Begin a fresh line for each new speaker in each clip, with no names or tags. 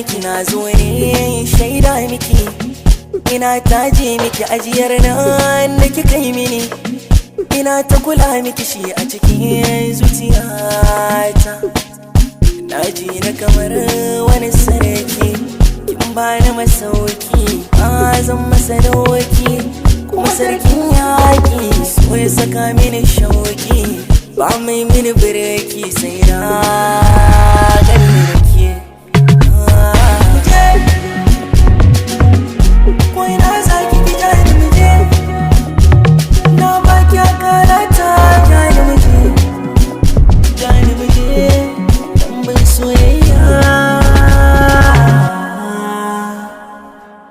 miki na zo ne shaida miki, ina taje miki ajiyar nan da kika yi mini, ina ta kula miki shi a cikin zuciyata. Na ji na kamar wani sarki, kin bani masauki, zan masa dauki, kuma sarkin yaƙi so ya saka mini shauki, ba mai mini bireki sai na gani da ke. Ko ina za ki ki jani muje, na baki akalata jani muje, dan ban soyayya.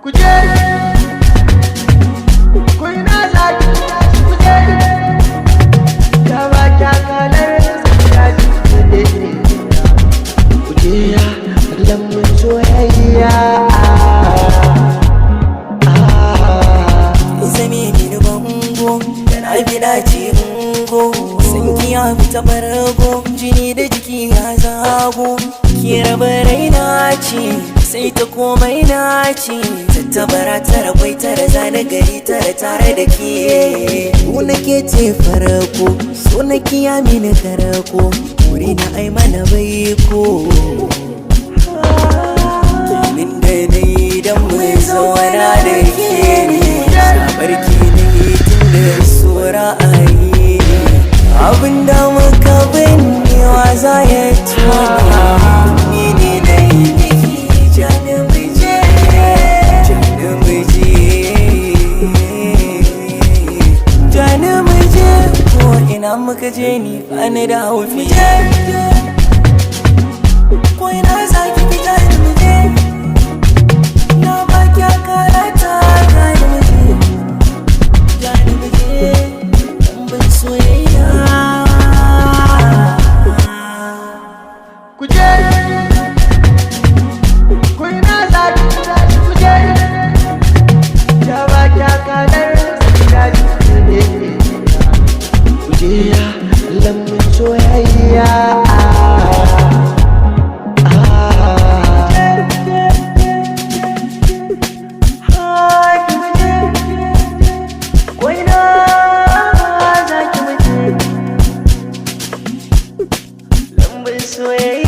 Kuje, ko ina za ki kuje, na baki akalata jani muje, dan ban soyayya.
Zame mini bango da na bida ce ungo, sanki ya fita barago, jini da jiki ya zago. Ki raba raina ce sai ta komai na ce, tattabara tara kwai tara zane gari tara tare da ke. Ku nake ce farko, so na kiya mini karako, wuri na ai mana baiko. Min da dai dan mai zauna da ke ne, barki ne tun da so ra'ayi, abinda muka binnewa za ya tuna. Ni ne na yi miki jani muje, jani muje, ko ina muka je ni bani da haufi. Ko ina za ki ki jani muje, na baki akalata jani muje, jani muje, dan ban soyayya.
Kuje, ko ina za ki kuje, na baki akalata jani muje, lamun soyayya.
Soyayya.